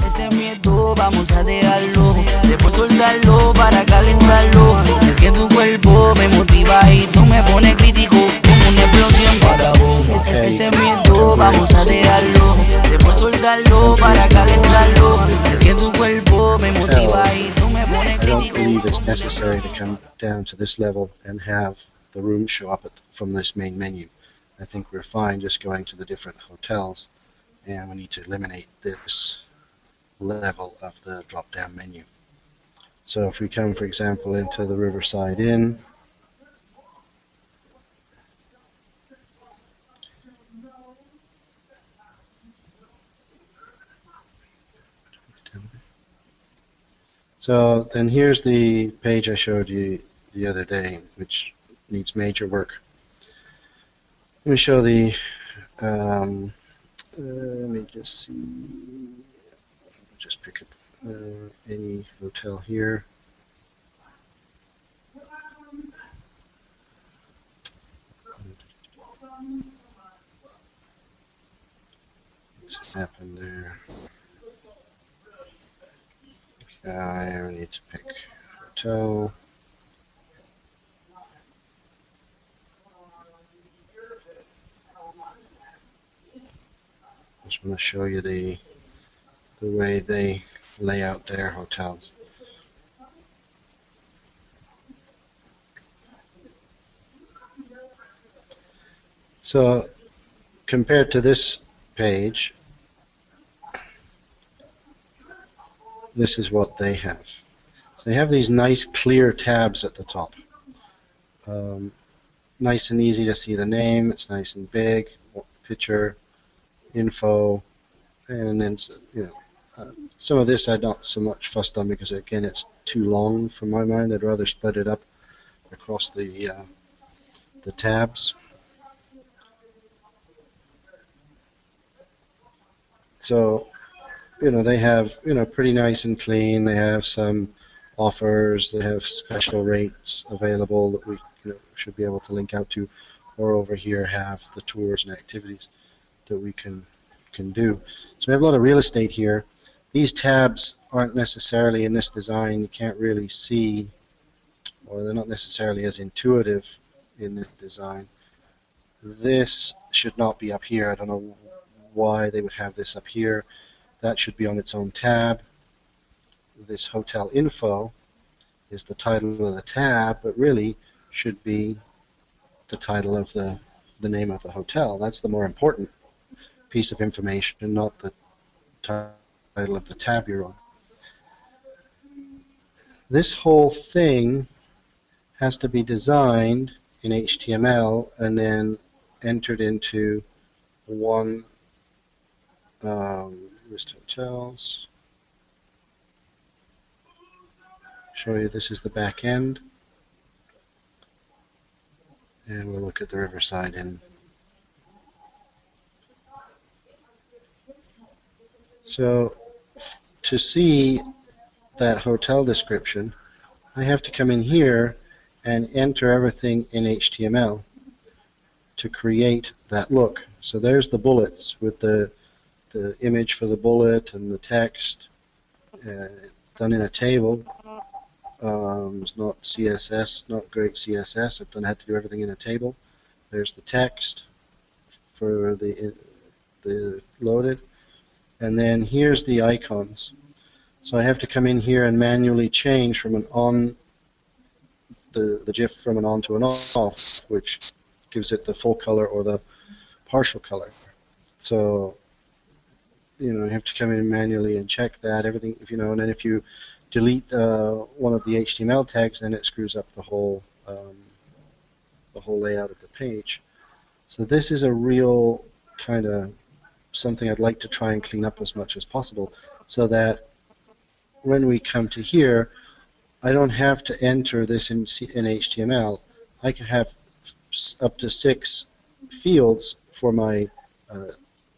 Ese miedo vamos a dejarlo, después soltarlo para calentarlo. Es que tu cuerpo me motiva y tú me pones crítico como una explosión. Ese miedo vamos a dejarlo, después soltarlo para calentarlo. Es que tu cuerpo me motiva y tú me pones crítico. I don't believe it's necessary to come down to this level and have the room show up from this main menu. I think we're fine just going to the different hotels, and we need to eliminate this level of the drop-down menu. So if we come, for example, into the Riverside Inn, so then here's the page I showed you the other day, which needs major work. Let me show the, let me just see, just pick up any hotel here. What's happened there? Okay, we need to pick hotel. Just want to show you the way they lay out their hotels. So compared to this page, this is what they have. So they have these nice clear tabs at the top. Nice and easy to see the name. It's nice and big. Picture, info, and then some of this I'm not so much fussed on because again it's too long for my mind. I'd rather split it up across the tabs. So they have pretty nice and clean. They have some offers. They have special rates available that we should be able to link out to, or over here have the tours and activities that we can do. So we have a lot of real estate here. These tabs aren't necessarily in this design. You can't really see, or they're not necessarily as intuitive in this design. This should not be up here. I don't know why they would have this up here. That should be on its own tab. This hotel info is the title of the tab, but really should be the title of the name of the hotel. That's the more important piece of information, not the title of the tab you're on. This whole thing has to be designed in HTML and then entered into one list hotels. Show you this is the back end, and we'll look at the Riverside Inn. So to see that hotel description, I have to come in here and enter everything in HTML to create that look. So there's the bullets with the image for the bullet and the text done in a table. It's not CSS, not great CSS. I've had to do everything in a table. There's the text for the loaded, and then here's the icons. So I have to come in here and manually change from an on the GIF from an on to an off, which gives it the full color or the partial color. So you have to come in manually and check that everything, and then if you delete one of the HTML tags, then it screws up the whole layout of the page. So this is a real kind of something I'd like to try and clean up as much as possible, so that when we come to here, I don't have to enter this in HTML. I can have up to 6 fields for my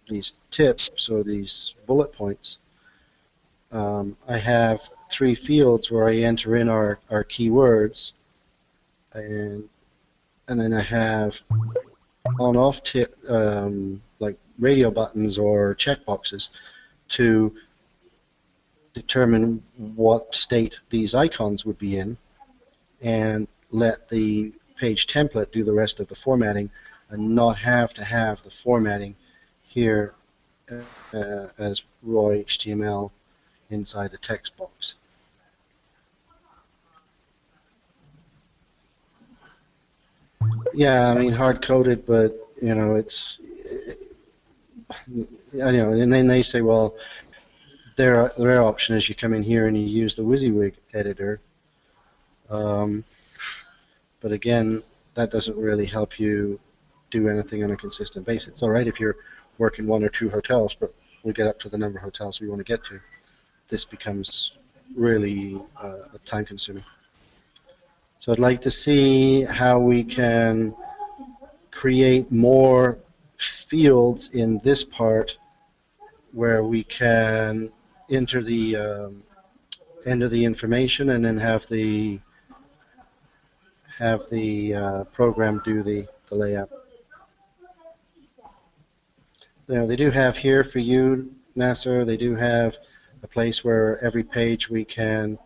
these tips or these bullet points. I have 3 fields where I enter in our keywords, and then I have on-off tip like radio buttons or checkboxes to determine what state these icons would be in, and let the page template do the rest of the formatting, and not have to have the formatting here as raw HTML inside the text box. Yeah, I mean hard-coded, but it's and then they say, well, their option is you come in here and you use the WYSIWYG editor, but again, that doesn't really help you do anything on a consistent basis. It's all right if you're working one or two hotels, but we get up to the number of hotels we want to get to, this becomes really time-consuming. So I'd like to see how we can create more fields in this part where we can enter the information and then have the program do the layout. They do have here for you, Nasser, they do have a place where every page we can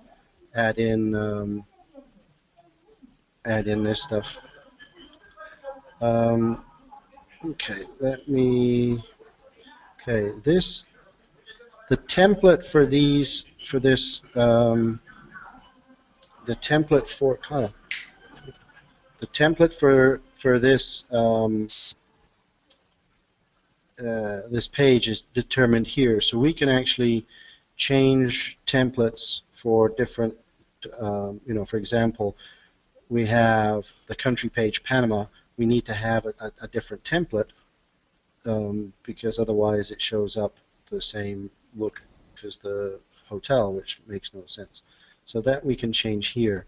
add in this stuff. Okay, the template for this, the template for this this page is determined here, so we can actually change templates for different, for example, we have the country page Panama. We need to have a different template because otherwise it shows up the same look as the hotel, which makes no sense. So that we can change here.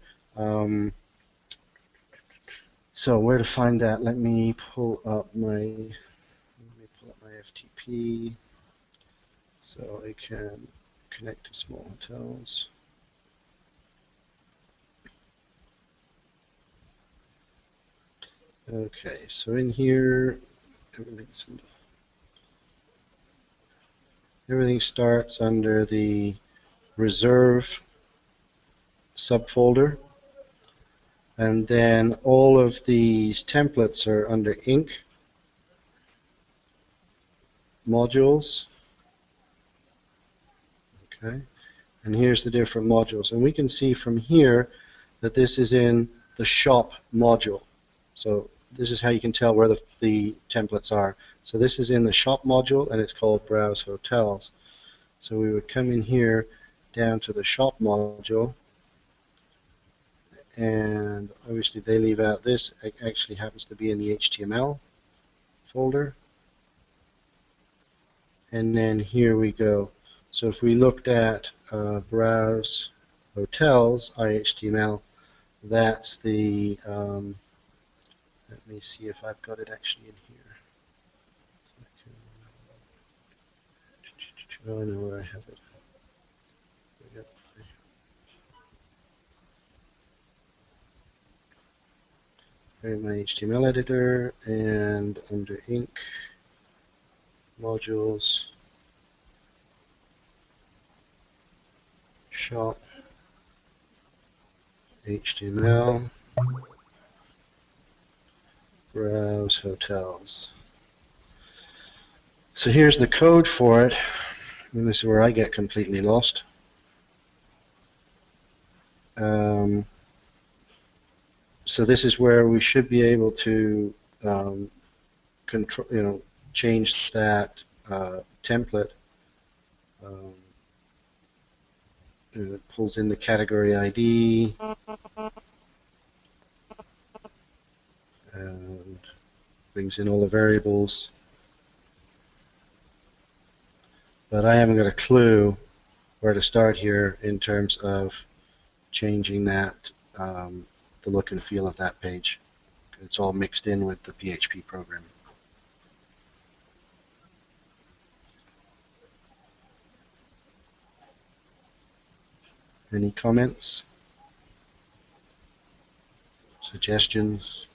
So where to find that? Let me pull up my FTP so I can connect to small hotels. Okay, so in here, everything starts under the Reserve subfolder, and then all of these templates are under Inc. modules. Okay, and here's the different modules, and we can see from here that this is in the shop module. So this is how you can tell where the templates are. So this is in the shop module, and it's called Browse Hotels. So we would come in here down to the shop module, and obviously they leave out this. It actually happens to be in the HTML folder. And then here we go. So if we looked at Browse Hotels IHTML, that's the let me see if I've got it actually in here. Oh, I know where I have it. In my HTML editor, and under Inc. modules, shop, HTML, browse hotels. So here's the code for it, and this is where I get completely lost. So this is where we should be able to control, change that template. It pulls in the category ID and brings in all the variables. But I haven't got a clue where to start here in terms of changing that, the look and feel of that page. It's all mixed in with the PHP programming. Any comments? Suggestions?